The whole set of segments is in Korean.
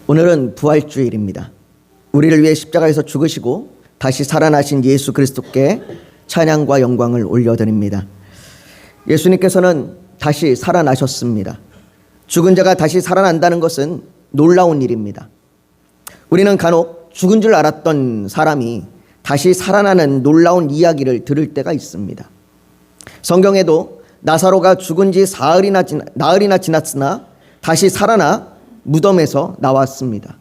오늘은 부활주일입니다. 우리를 위해 십자가에서 죽으시고 다시 살아나신 예수 그리스도께 찬양과 영광을 올려드립니다. 예수님께서는 다시 살아나셨습니다. 죽은 자가 다시 살아난다는 것은 놀라운 일입니다. 우리는 간혹 죽은 줄 알았던 사람이 다시 살아나는 놀라운 이야기를 들을 때가 있습니다. 성경에도 나사로가 죽은 지 나흘이나 지났으나 다시 살아나 무덤에서 나왔습니다.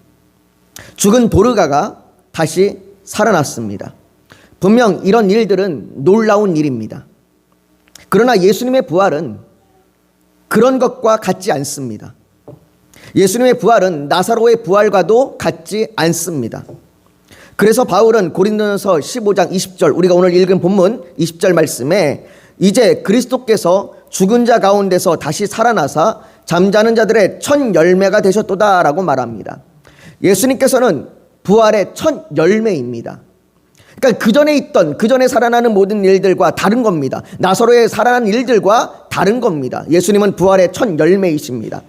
죽은 도르가가 다시 살아났습니다. 분명 이런 일들은 놀라운 일입니다. 그러나 예수님의 부활은 그런 것과 같지 않습니다. 예수님의 부활은 나사로의 부활과도 같지 않습니다. 그래서 바울은 고린도전서 15장 20절, 우리가 오늘 읽은 본문 20절 말씀에 이제 그리스도께서 죽은 자 가운데서 다시 살아나사 잠자는 자들의 첫 열매가 되셨도다라고 말합니다. 예수님께서는 부활의 첫 열매입니다. 그러니까 그 전에 살아나는 모든 일들과 다른 겁니다. 나사로의 살아난 일들과 다른 겁니다. 예수님은 부활의 첫 열매이십니다.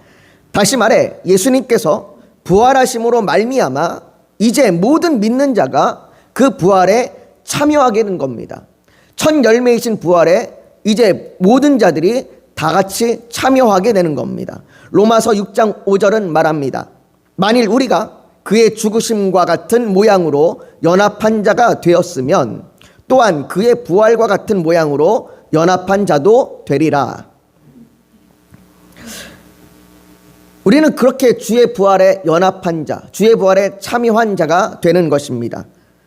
다시 말해 예수님께서 부활하심으로 말미암아 이제 모든 믿는 자가 그 부활에 참여하게 된 겁니다. 첫 열매이신 부활에 이제 모든 자들이 다 같이 참여하게 되는 겁니다. 로마서 6장 5절은 말합니다. 만일 우리가 그의 죽으심과 같은 모양으로 연합한 자가 되었으면 또한 그의 부활과 같은 모양으로 연합한 자도 되리라. 우리는 그렇게 주의 부활에 연합한 자, 주의 부활에 참여한 자가 되는 것입니다.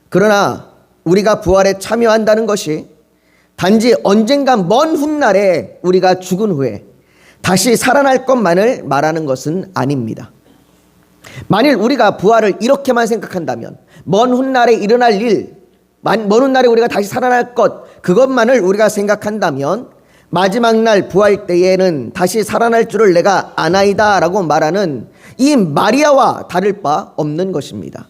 그러나 우리가 부활에 참여한다는 것이 단지 언젠가 먼 훗날에 우리가 죽은 후에 다시 살아날 것만을 말하는 것은 아닙니다. 만일 우리가 부활을 이렇게만 생각한다면 먼 훗날에 일어날 일, 먼 훗날에 우리가 다시 살아날 것, 그것만을 우리가 생각한다면 마지막 날 부활 때에는 다시 살아날 줄을 내가 아나이다 라고 말하는 이 마리아와 다를 바 없는 것입니다.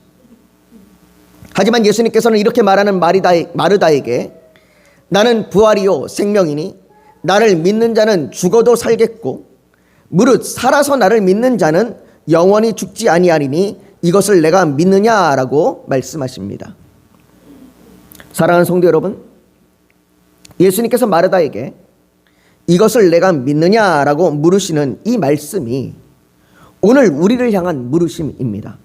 하지만 예수님께서는 이렇게 말하는 마르다에게 나는 부활이요 생명이니 나를 믿는 자는 죽어도 살겠고 무릇 살아서 나를 믿는 자는 영원히 죽지 아니하리니 이것을 내가 믿느냐라고 말씀하십니다. 사랑하는 성도 여러분, 예수님께서 마르다에게 이것을 내가 믿느냐라고 물으시는 이 말씀이 오늘 우리를 향한 물으심입니다.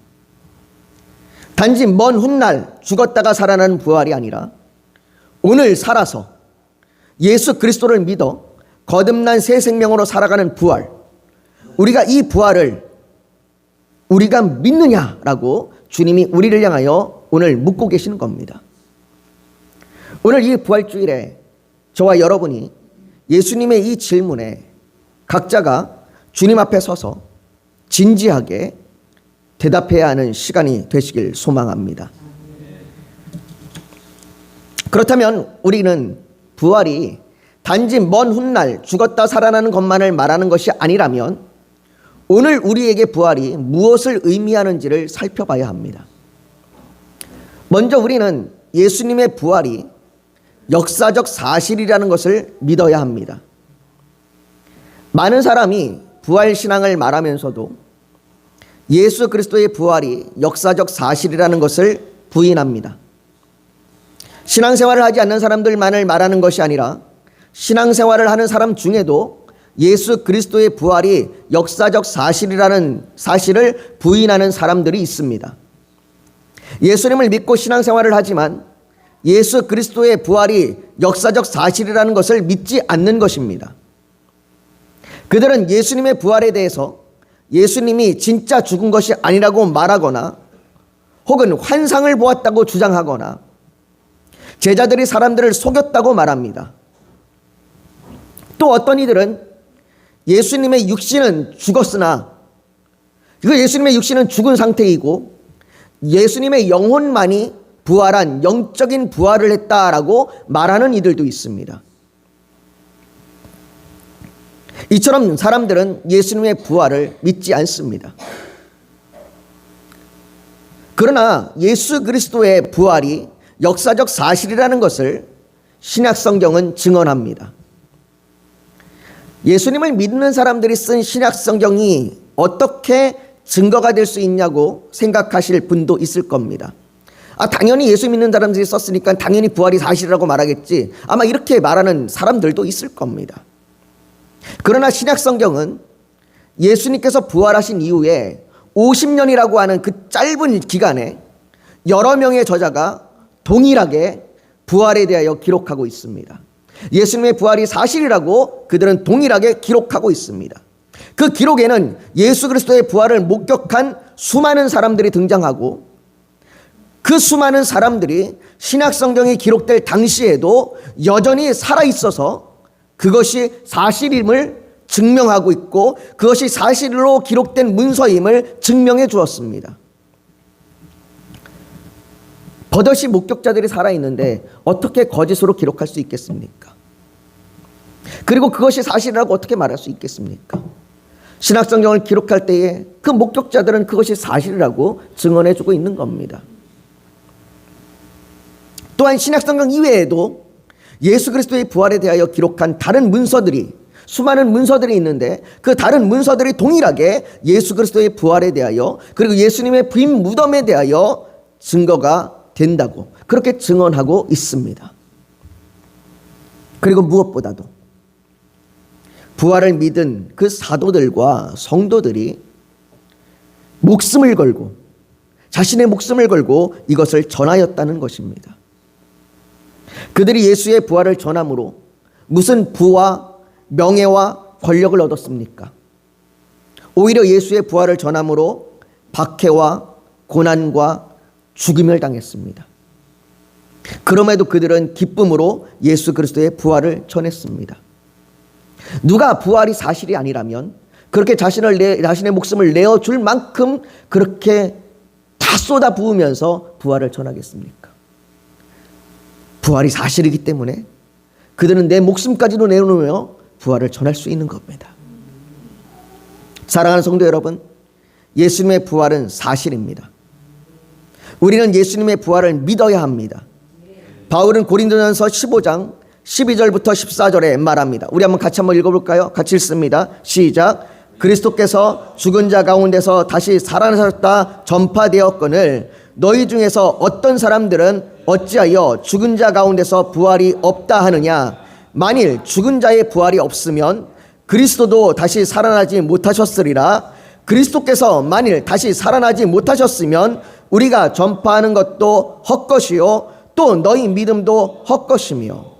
단지 먼 훗날 죽었다가 살아나는 부활이 아니라 오늘 살아서 예수 그리스도를 믿어 거듭난 새 생명으로 살아가는 부활, 우리가 이 부활을 우리가 믿느냐라고 주님이 우리를 향하여 오늘 묻고 계시는 겁니다. 오늘 이 부활주일에 저와 여러분이 예수님의 이 질문에 각자가 주님 앞에 서서 진지하게 대답해야 하는 시간이 되시길 소망합니다. 그렇다면 우리는 부활이 단지 먼 훗날 죽었다 살아나는 것만을 말하는 것이 아니라면 오늘 우리에게 부활이 무엇을 의미하는지를 살펴봐야 합니다. 먼저 우리는 예수님의 부활이 역사적 사실이라는 것을 믿어야 합니다. 많은 사람이 부활신앙을 말하면서도 예수 그리스도의 부활이 역사적 사실이라는 것을 부인합니다. 신앙생활을 하지 않는 사람들만을 말하는 것이 아니라 신앙생활을 하는 사람 중에도 예수 그리스도의 부활이 역사적 사실이라는 사실을 부인하는 사람들이 있습니다. 예수님을 믿고 신앙생활을 하지만 예수 그리스도의 부활이 역사적 사실이라는 것을 믿지 않는 것입니다. 그들은 예수님의 부활에 대해서 예수님이 진짜 죽은 것이 아니라고 말하거나 혹은 환상을 보았다고 주장하거나 제자들이 사람들을 속였다고 말합니다. 또 어떤 이들은 예수님의 육신은 죽었으나 예수님의 육신은 죽은 상태이고 예수님의 영혼만이 부활한 영적인 부활을 했다라고 말하는 이들도 있습니다. 이처럼 사람들은 예수님의 부활을 믿지 않습니다. 그러나 예수 그리스도의 부활이 역사적 사실이라는 것을 신약 성경은 증언합니다. 예수님을 믿는 사람들이 쓴 신약 성경이 어떻게 증거가 될 수 있냐고 생각하실 분도 있을 겁니다. 당연히 예수 믿는 사람들이 썼으니까 당연히 부활이 사실이라고 말하겠지. 아마 이렇게 말하는 사람들도 있을 겁니다. 그러나 신약 성경은 예수님께서 부활하신 이후에 50년이라고 하는 그 짧은 기간에 여러 명의 저자가 동일하게 부활에 대하여 기록하고 있습니다. 예수님의 부활이 사실이라고 그들은 동일하게 기록하고 있습니다. 그 기록에는 예수 그리스도의 부활을 목격한 수많은 사람들이 등장하고, 그 수많은 사람들이 신약 성경이 기록될 당시에도 여전히 살아있어서 그것이 사실임을 증명하고 있고, 그것이 사실로 기록된 문서임을 증명해 주었습니다. 버젓이 목격자들이 살아있는데 어떻게 거짓으로 기록할 수 있겠습니까? 그리고 그것이 사실이라고 어떻게 말할 수 있겠습니까? 신약 성경을 기록할 때에 그 목격자들은 그것이 사실이라고 증언해 주고 있는 겁니다. 또한 신약 성경 이외에도 예수 그리스도의 부활에 대하여 기록한 다른 문서들이, 수많은 문서들이 있는데 그 다른 문서들이 동일하게 예수 그리스도의 부활에 대하여, 그리고 예수님의 빈 무덤에 대하여 증거가 된다고 그렇게 증언하고 있습니다. 그리고 무엇보다도 부활을 믿은 그 사도들과 성도들이 목숨을 걸고, 자신의 목숨을 걸고 이것을 전하였다는 것입니다. 그들이 예수의 부활을 전함으로 무슨 부와 명예와 권력을 얻었습니까? 오히려 예수의 부활을 전함으로 박해와 고난과 죽임을 당했습니다. 그럼에도 그들은 기쁨으로 예수 그리스도의 부활을 전했습니다. 누가 부활이 사실이 아니라면 그렇게 자신의 목숨을 내어줄 만큼 그렇게 다 쏟아 부으면서 부활을 전하겠습니까? 부활이 사실이기 때문에 그들은 내 목숨까지도 내놓으며 부활을 전할 수 있는 겁니다. 사랑하는 성도 여러분, 예수님의 부활은 사실입니다. 우리는 예수님의 부활을 믿어야 합니다. 바울은 고린도전서 15장 12절부터 14절에 말합니다. 우리 같이 한번 읽어볼까요? 같이 읽습니다. 시작. 그리스도께서 죽은 자 가운데서 다시 살아나셨다 전파되었거늘 너희 중에서 어떤 사람들은 어찌하여 죽은 자 가운데서 부활이 없다 하느냐. 만일 죽은 자의 부활이 없으면 그리스도도 다시 살아나지 못하셨으리라. 그리스도께서 만일 다시 살아나지 못하셨으면 우리가 전파하는 것도 헛것이요 또 너희 믿음도 헛것이며.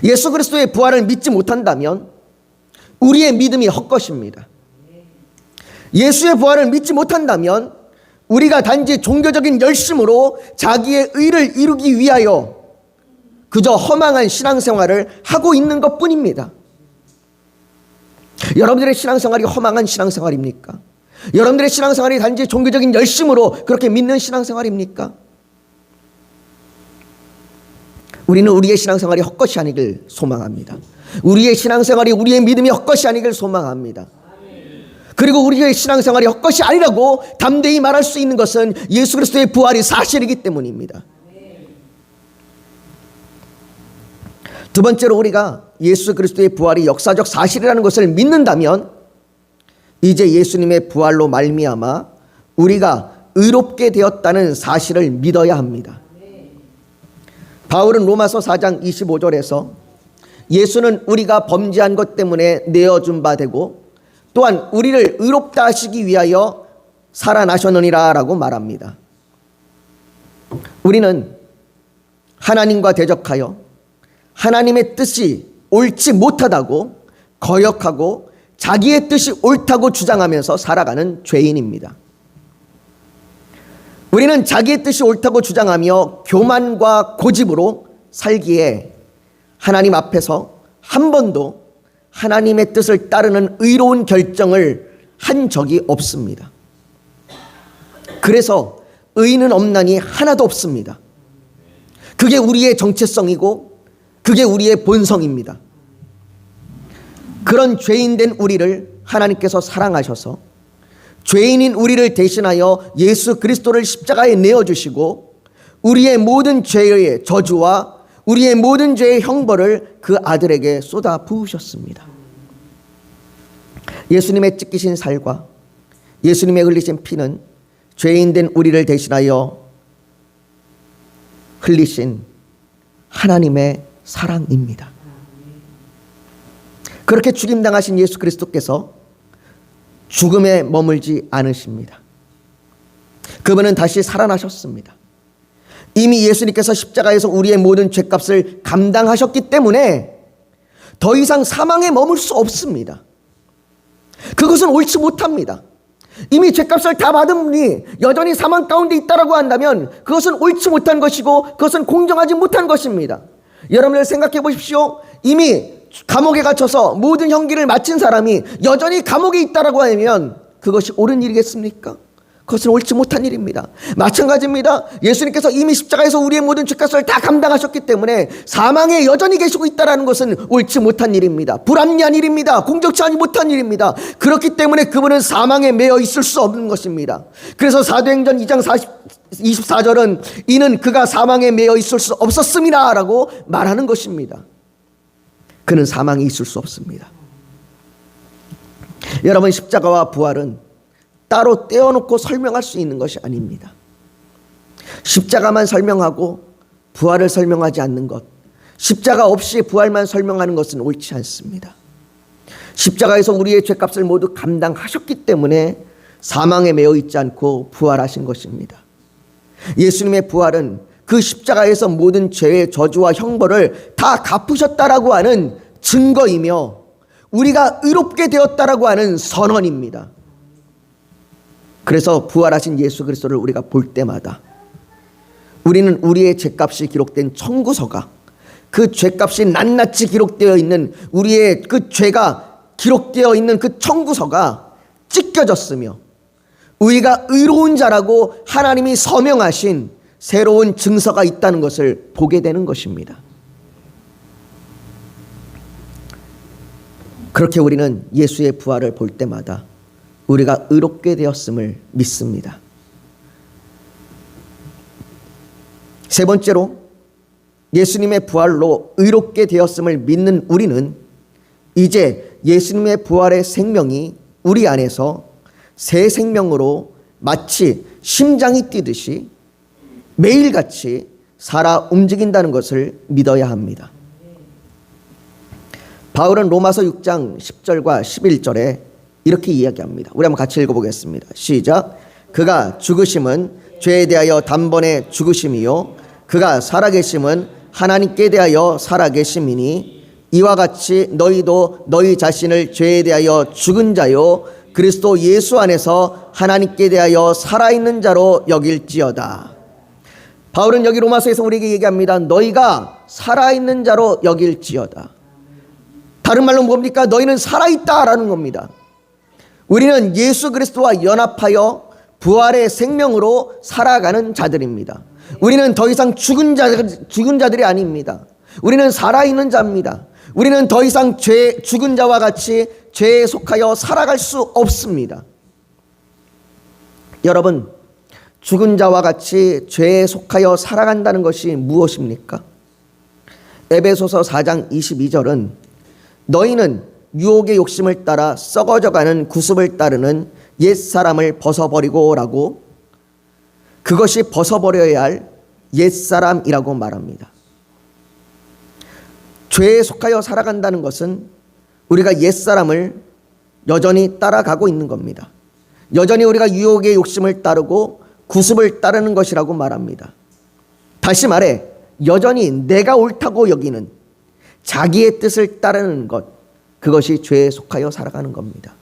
예수 그리스도의 부활을 믿지 못한다면 우리의 믿음이 헛것입니다. 예수의 부활을 믿지 못한다면 우리가 단지 종교적인 열심으로 자기의 의를 이루기 위하여 그저 허망한 신앙생활을 하고 있는 것뿐입니다. 여러분들의 신앙생활이 허망한 신앙생활입니까? 여러분들의 신앙생활이 단지 종교적인 열심으로 그렇게 믿는 신앙생활입니까? 우리는 우리의 신앙생활이 헛것이 아니길 소망합니다. 우리의 신앙생활이, 우리의 믿음이 헛것이 아니길 소망합니다. 그리고 우리의 신앙생활이 헛것이 아니라고 담대히 말할 수 있는 것은 예수 그리스도의 부활이 사실이기 때문입니다. 두 번째로, 우리가 예수 그리스도의 부활이 역사적 사실이라는 것을 믿는다면 이제 예수님의 부활로 말미암아 우리가 의롭게 되었다는 사실을 믿어야 합니다. 바울은 로마서 4장 25절에서 예수는 우리가 범죄한 것 때문에 내어준 바 되고 또한 우리를 의롭다 하시기 위하여 살아나셨느니라 라고 말합니다. 우리는 하나님과 대적하여 하나님의 뜻이 옳지 못하다고 거역하고 자기의 뜻이 옳다고 주장하면서 살아가는 죄인입니다. 우리는 자기의 뜻이 옳다고 주장하며 교만과 고집으로 살기에 하나님 앞에서 한 번도 하나님의 뜻을 따르는 의로운 결정을 한 적이 없습니다. 그래서 의는 없나니 하나도 없습니다. 그게 우리의 정체성이고 그게 우리의 본성입니다. 그런 죄인된 우리를 하나님께서 사랑하셔서 죄인인 우리를 대신하여 예수 그리스도를 십자가에 내어주시고 우리의 모든 죄의 저주와 우리의 모든 죄의 형벌을 그 아들에게 쏟아 부으셨습니다. 예수님의 찢기신 살과 예수님의 흘리신 피는 죄인된 우리를 대신하여 흘리신 하나님의 사랑입니다. 그렇게 죽임당하신 예수 그리스도께서 죽음에 머물지 않으십니다. 그분은 다시 살아나셨습니다. 이미 예수님께서 십자가에서 우리의 모든 죄값을 감당하셨기 때문에 더 이상 사망에 머물 수 없습니다. 그것은 옳지 못합니다. 이미 죄값을 다 받은 분이 여전히 사망 가운데 있다라고 한다면 그것은 옳지 못한 것이고 그것은 공정하지 못한 것입니다. 여러분들 생각해 보십시오. 이미 감옥에 갇혀서 모든 형기를 마친 사람이 여전히 감옥에 있다라고 하면 그것이 옳은 일이겠습니까? 그것은 옳지 못한 일입니다. 마찬가지입니다. 예수님께서 이미 십자가에서 우리의 모든 죄값을 다 감당하셨기 때문에 사망에 여전히 계시고 있다는 것은 옳지 못한 일입니다. 불합리한 일입니다. 공정치 못한 일입니다. 그렇기 때문에 그분은 사망에 매여 있을 수 없는 것입니다. 그래서 사도행전 2장 24절은 이는 그가 사망에 매여 있을 수 없었습니다 라고 말하는 것입니다. 그는 사망에 있을 수 없습니다. 여러분, 십자가와 부활은 따로 떼어놓고 설명할 수 있는 것이 아닙니다. 십자가만 설명하고 부활을 설명하지 않는 것, 십자가 없이 부활만 설명하는 것은 옳지 않습니다. 십자가에서 우리의 죄값을 모두 감당하셨기 때문에 사망에 매여 있지 않고 부활하신 것입니다. 예수님의 부활은 그 십자가에서 모든 죄의 저주와 형벌을 다 갚으셨다라고 하는 증거이며 우리가 의롭게 되었다라고 하는 선언입니다. 그래서 부활하신 예수 그리스도를 우리가 볼 때마다 우리는 우리의 죄값이 기록된 청구서가, 그 죄값이 낱낱이 기록되어 있는 우리의 그 죄가 기록되어 있는 그 청구서가 찢겨졌으며 우리가 의로운 자라고 하나님이 서명하신 새로운 증서가 있다는 것을 보게 되는 것입니다. 그렇게 우리는 예수의 부활을 볼 때마다 우리가 의롭게 되었음을 믿습니다. 세 번째로, 예수님의 부활로 의롭게 되었음을 믿는 우리는 이제 예수님의 부활의 생명이 우리 안에서 새 생명으로 마치 심장이 뛰듯이 매일같이 살아 움직인다는 것을 믿어야 합니다. 바울은 로마서 6장 10절과 11절에 이렇게 이야기합니다. 우리 한번 같이 읽어보겠습니다. 시작. 그가 죽으심은 죄에 대하여 단번에 죽으심이요 그가 살아계심은 하나님께 대하여 살아계심이니 이와 같이 너희도 너희 자신을 죄에 대하여 죽은 자요 그리스도 예수 안에서 하나님께 대하여 살아있는 자로 여길지어다. 바울은 여기 로마서에서 우리에게 얘기합니다. 너희가 살아있는 자로 여길지어다. 다른 말로 뭡니까? 너희는 살아있다라는 겁니다. 우리는 예수 그리스도와 연합하여 부활의 생명으로 살아가는 자들입니다. 우리는 더 이상 죽은 자들이 아닙니다. 우리는 살아있는 자입니다. 우리는 더 이상 죽은 자와 같이 죄에 속하여 살아갈 수 없습니다. 여러분, 죽은 자와 같이 죄에 속하여 살아간다는 것이 무엇입니까? 에베소서 4장 22절은 너희는 유혹의 욕심을 따라 썩어져가는 구습을 따르는 옛사람을 벗어버리고 라고, 그것이 벗어버려야 할 옛사람이라고 말합니다. 죄에 속하여 살아간다는 것은 우리가 옛사람을 여전히 따라가고 있는 겁니다. 여전히 우리가 유혹의 욕심을 따르고 구습을 따르는 것이라고 말합니다. 다시 말해 여전히 내가 옳다고 여기는 자기의 뜻을 따르는 것, 그것이 죄에 속하여 살아가는 겁니다.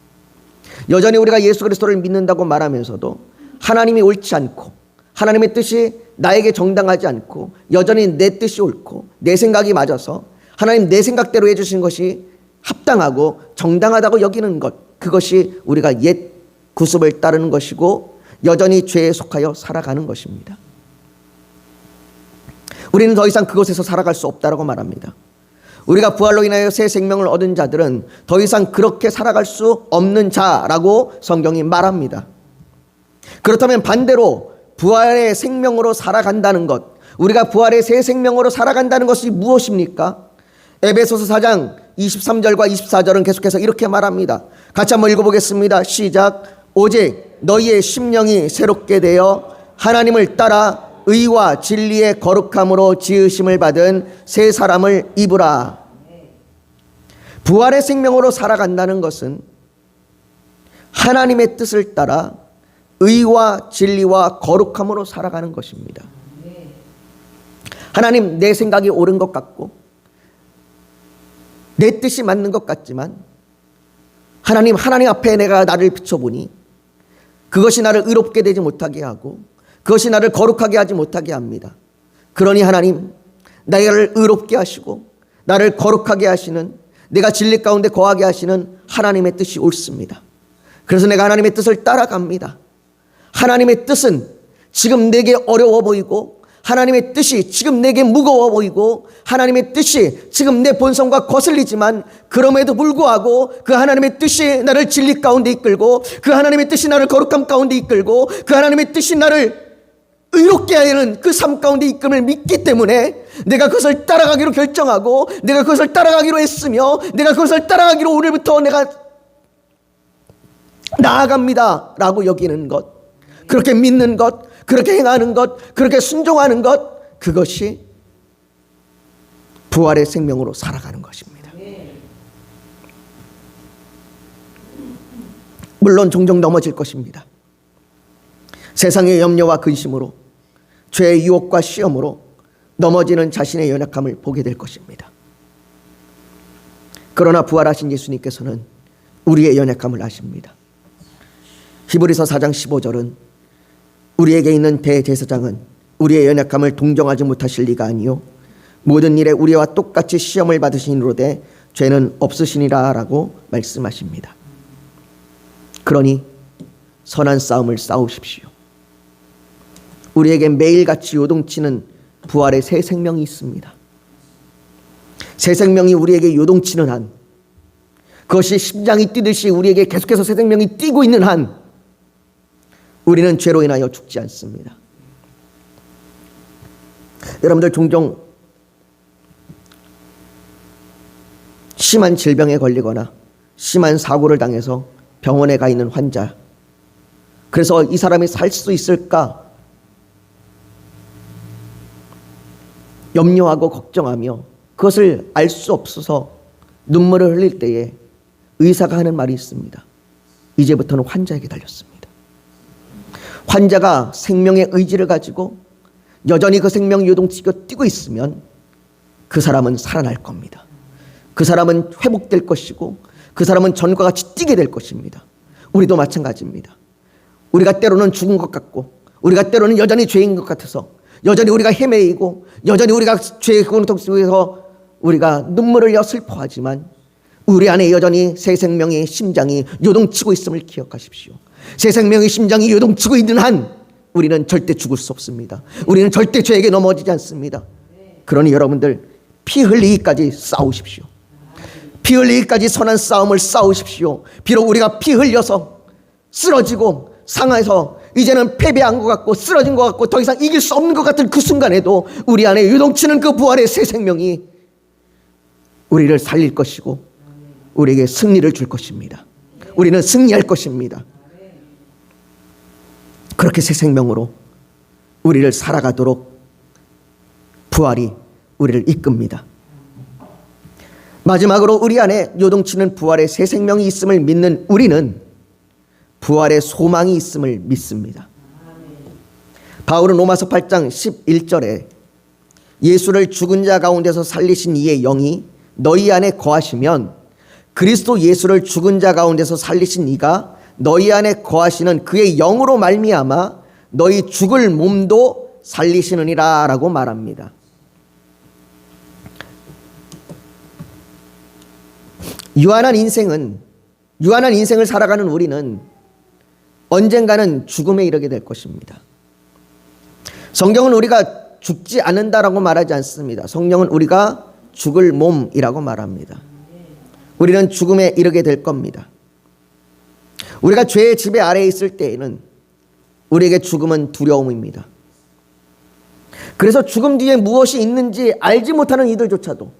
여전히 우리가 예수 그리스도를 믿는다고 말하면서도 하나님이 옳지 않고 하나님의 뜻이 나에게 정당하지 않고 여전히 내 뜻이 옳고 내 생각이 맞아서 하나님 내 생각대로 해주신 것이 합당하고 정당하다고 여기는 것, 그것이 우리가 옛 구습을 따르는 것이고 여전히 죄에 속하여 살아가는 것입니다. 우리는 더 이상 그곳에서 살아갈 수 없다고 말합니다. 우리가 부활로 인하여 새 생명을 얻은 자들은 더 이상 그렇게 살아갈 수 없는 자라고 성경이 말합니다. 그렇다면 반대로 부활의 생명으로 살아간다는 것, 우리가 부활의 새 생명으로 살아간다는 것이 무엇입니까? 에베소서 4장 23절과 24절은 계속해서 이렇게 말합니다. 같이 한번 읽어보겠습니다. 시작. 오직 너희의 심령이 새롭게 되어 하나님을 따라 의와 진리의 거룩함으로 지으심을 받은 새 사람을 입으라. 부활의 생명으로 살아간다는 것은 하나님의 뜻을 따라 의와 진리와 거룩함으로 살아가는 것입니다. 하나님, 내 생각이 옳은 것 같고 내 뜻이 맞는 것 같지만 하나님 앞에 내가 나를 비춰보니 그것이 나를 의롭게 되지 못하게 하고 그것이 나를 거룩하게 하지 못하게 합니다. 그러니 하나님, 나를 의롭게 하시고 나를 거룩하게 하시는, 내가 진리 가운데 거하게 하시는 하나님의 뜻이 옳습니다. 그래서 내가 하나님의 뜻을 따라갑니다. 하나님의 뜻은 지금 내게 어려워 보이고 하나님의 뜻이 지금 내게 무거워 보이고 하나님의 뜻이 지금 내 본성과 거슬리지만 그럼에도 불구하고 그 하나님의 뜻이 나를 진리 가운데 이끌고 그 하나님의 뜻이 나를 거룩함 가운데 이끌고 그 하나님의 뜻이 나를 의롭게 하는 그 삶 가운데 이끌음을 믿기 때문에 내가 그것을 따라가기로 결정하고 내가 그것을 따라가기로 했으며 내가 그것을 따라가기로 오늘부터 내가 나아갑니다 라고 여기는 것, 그렇게 믿는 것, 그렇게 행하는 것, 그렇게 순종하는 것, 그것이 부활의 생명으로 살아가는 것입니다. 물론 종종 넘어질 것입니다. 세상의 염려와 근심으로, 죄의 유혹과 시험으로 넘어지는 자신의 연약함을 보게 될 것입니다. 그러나 부활하신 예수님께서는 우리의 연약함을 아십니다. 히브리서 4장 15절은 우리에게 있는 대제사장은 우리의 연약함을 동정하지 못하실 리가 아니요 모든 일에 우리와 똑같이 시험을 받으시니로되 죄는 없으시니라 라고 말씀하십니다. 그러니 선한 싸움을 싸우십시오. 우리에게 매일같이 요동치는 부활의 새 생명이 있습니다. 새 생명이 우리에게 요동치는 한, 그것이 심장이 뛰듯이 우리에게 계속해서 새 생명이 뛰고 있는 한 우리는 죄로 인하여 죽지 않습니다. 여러분들 종종 심한 질병에 걸리거나 심한 사고를 당해서 병원에 가 있는 환자, 그래서 이 사람이 살 수 있을까 염려하고 걱정하며 그것을 알 수 없어서 눈물을 흘릴 때에 의사가 하는 말이 있습니다. 이제부터는 환자에게 달렸습니다. 환자가 생명의 의지를 가지고 여전히 그 생명이 요동치고 뛰고 있으면 그 사람은 살아날 겁니다. 그 사람은 회복될 것이고 그 사람은 전과 같이 뛰게 될 것입니다. 우리도 마찬가지입니다. 우리가 때로는 죽은 것 같고 우리가 때로는 여전히 죄인 것 같아서 여전히 우리가 헤매이고 여전히 우리가 죄의 고통 속에서 우리가 눈물을 흘려 슬퍼하지만 우리 안에 여전히 새 생명의 심장이 요동치고 있음을 기억하십시오. 새 생명의 심장이 요동치고 있는 한 우리는 절대 죽을 수 없습니다. 우리는 절대 죄에게 넘어지지 않습니다. 그러니 여러분들 피 흘리기까지 싸우십시오. 피 흘리기까지 선한 싸움을 싸우십시오. 비록 우리가 피 흘려서 쓰러지고 상해서 이제는 패배한 것 같고 쓰러진 것 같고 더 이상 이길 수 없는 것 같은 그 순간에도 우리 안에 요동치는 그 부활의 새 생명이 우리를 살릴 것이고 우리에게 승리를 줄 것입니다. 우리는 승리할 것입니다. 그렇게 새 생명으로 우리를 살아가도록 부활이 우리를 이끕니다. 마지막으로 우리 안에 요동치는 부활의 새 생명이 있음을 믿는 우리는 부활의 소망이 있음을 믿습니다. 바울은 로마서 8장 11절에 예수를 죽은 자 가운데서 살리신 이의 영이 너희 안에 거하시면 그리스도 예수를 죽은 자 가운데서 살리신 이가 너희 안에 거하시는 그의 영으로 말미암아 너희 죽을 몸도 살리시느니라 라고 말합니다. 유한한 인생을 살아가는 우리는 언젠가는 죽음에 이르게 될 것입니다. 성경은 우리가 죽지 않는다라고 말하지 않습니다. 성경은 우리가 죽을 몸이라고 말합니다. 우리는 죽음에 이르게 될 겁니다. 우리가 죄의 지배 아래에 있을 때에는 우리에게 죽음은 두려움입니다. 그래서 죽음 뒤에 무엇이 있는지 알지 못하는 이들조차도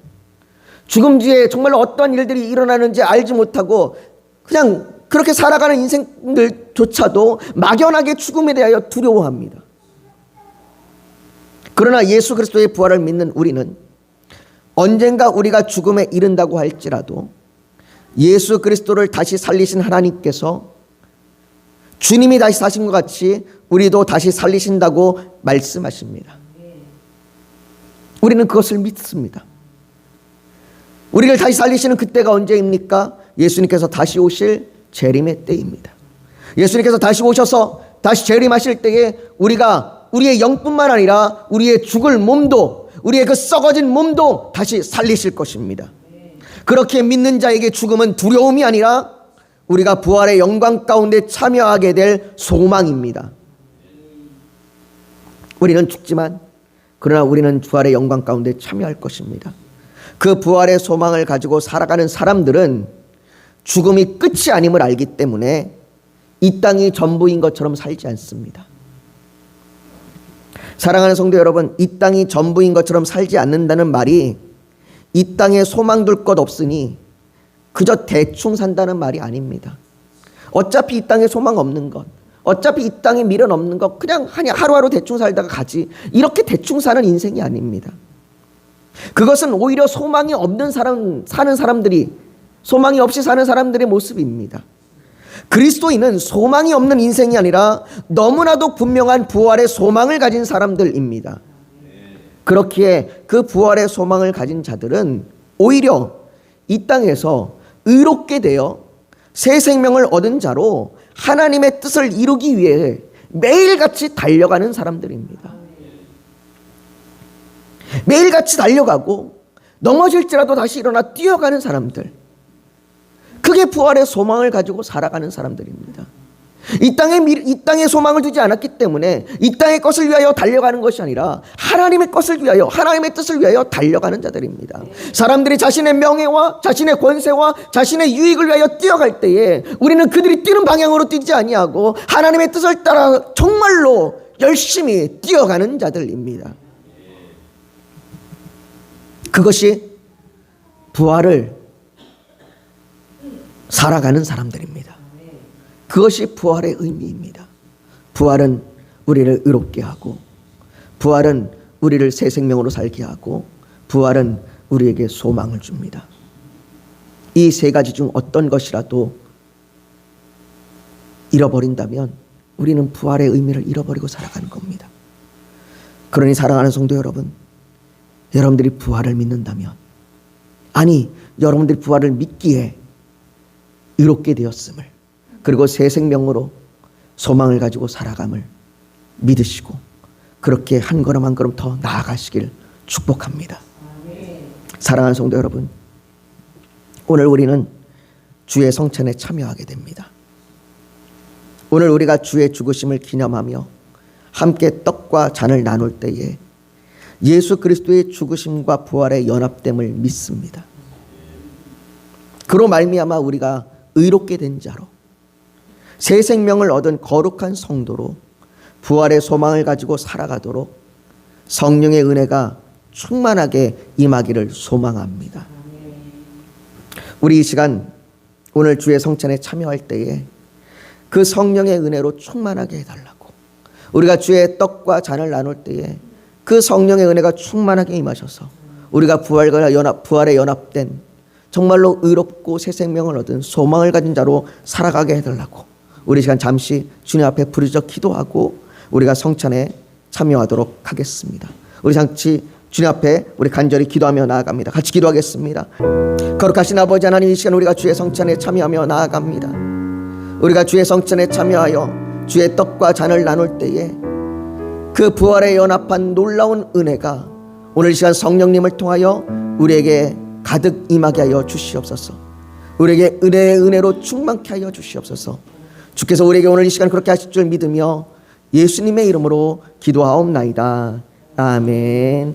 죽음 뒤에 정말로 어떤 일들이 일어나는지 알지 못하고 그냥 그렇게 살아가는 인생들조차도 막연하게 죽음에 대하여 두려워합니다. 그러나 예수 그리스도의 부활을 믿는 우리는 언젠가 우리가 죽음에 이른다고 할지라도 예수 그리스도를 다시 살리신 하나님께서 주님이 다시 사신 것 같이 우리도 다시 살리신다고 말씀하십니다. 우리는 그것을 믿습니다. 우리를 다시 살리시는 그때가 언제입니까? 예수님께서 다시 오실 재림의 때입니다. 예수님께서 다시 오셔서 다시 재림하실 때에 우리가 우리의 영뿐만 아니라 우리의 죽을 몸도, 우리의 그 썩어진 몸도 다시 살리실 것입니다. 그렇게 믿는 자에게 죽음은 두려움이 아니라 우리가 부활의 영광 가운데 참여하게 될 소망입니다. 우리는 죽지만 그러나 우리는 부활의 영광 가운데 참여할 것입니다. 그 부활의 소망을 가지고 살아가는 사람들은 죽음이 끝이 아님을 알기 때문에 이 땅이 전부인 것처럼 살지 않습니다. 사랑하는 성도 여러분, 이 땅이 전부인 것처럼 살지 않는다는 말이 이 땅에 소망 둘 것 없으니 그저 대충 산다는 말이 아닙니다. 어차피 이 땅에 소망 없는 것, 어차피 이 땅에 미련 없는 것, 그냥 하루하루 대충 살다가 가지, 이렇게 대충 사는 인생이 아닙니다. 그것은 오히려 소망이 없는 사는 사람들이, 소망이 없이 사는 사람들의 모습입니다. 그리스도인은 소망이 없는 인생이 아니라 너무나도 분명한 부활의 소망을 가진 사람들입니다. 그렇기에 그 부활의 소망을 가진 자들은 오히려 이 땅에서 의롭게 되어 새 생명을 얻은 자로 하나님의 뜻을 이루기 위해 매일같이 달려가는 사람들입니다. 매일같이 달려가고 넘어질지라도 다시 일어나 뛰어가는 사람들, 그게 부활의 소망을 가지고 살아가는 사람들입니다. 이 땅에 소망을 두지 않았기 때문에 이 땅의 것을 위하여 달려가는 것이 아니라 하나님의 것을 위하여, 하나님의 뜻을 위하여 달려가는 자들입니다. 사람들이 자신의 명예와 자신의 권세와 자신의 유익을 위하여 뛰어갈 때에 우리는 그들이 뛰는 방향으로 뛰지 아니하고 하나님의 뜻을 따라 정말로 열심히 뛰어가는 자들입니다. 그것이 부활을 살아가는 사람들입니다. 그것이 부활의 의미입니다. 부활은 우리를 의롭게 하고, 부활은 우리를 새 생명으로 살게 하고, 부활은 우리에게 소망을 줍니다. 이 세 가지 중 어떤 것이라도 잃어버린다면 우리는 부활의 의미를 잃어버리고 살아가는 겁니다. 그러니 사랑하는 성도 여러분, 여러분들이 부활을 믿는다면, 아니 여러분들이 부활을 믿기에 의롭게 되었음을, 그리고 새 생명으로 소망을 가지고 살아감을 믿으시고 그렇게 한 걸음 한 걸음 더 나아가시길 축복합니다. 사랑하는 성도 여러분, 오늘 우리는 주의 성찬에 참여하게 됩니다. 오늘 우리가 주의 죽으심을 기념하며 함께 떡과 잔을 나눌 때에 예수 그리스도의 죽으심과 부활의 연합됨을 믿습니다. 그로 말미암아 우리가 의롭게 된 자로, 새 생명을 얻은 거룩한 성도로 부활의 소망을 가지고 살아가도록 성령의 은혜가 충만하게 임하기를 소망합니다. 우리 이 시간 오늘 주의 성찬에 참여할 때에 그 성령의 은혜로 충만하게 해달라고, 우리가 주의 떡과 잔을 나눌 때에 그 성령의 은혜가 충만하게 임하셔서 우리가 부활에 연합된 정말로 의롭고 새 생명을 얻은 소망을 가진 자로 살아가게 해달라고 우리 시간 잠시 주님 앞에 부르짖어 기도하고 우리가 성찬에 참여하도록 하겠습니다. 우리 잠시 주님 앞에 우리 간절히 기도하며 나아갑니다. 같이 기도하겠습니다. 거룩하신 아버지 하나님, 이 시간 우리가 주의 성찬에 참여하며 나아갑니다. 우리가 주의 성찬에 참여하여 주의 떡과 잔을 나눌 때에 그 부활에 연합한 놀라운 은혜가 오늘 이 시간 성령님을 통하여 우리에게 가득 임하게 하여 주시옵소서. 우리에게 은혜로 충만케 하여 주시옵소서. 주께서 우리에게 오늘 이 시간 그렇게 하실 줄 믿으며 예수님의 이름으로 기도하옵나이다. 아멘.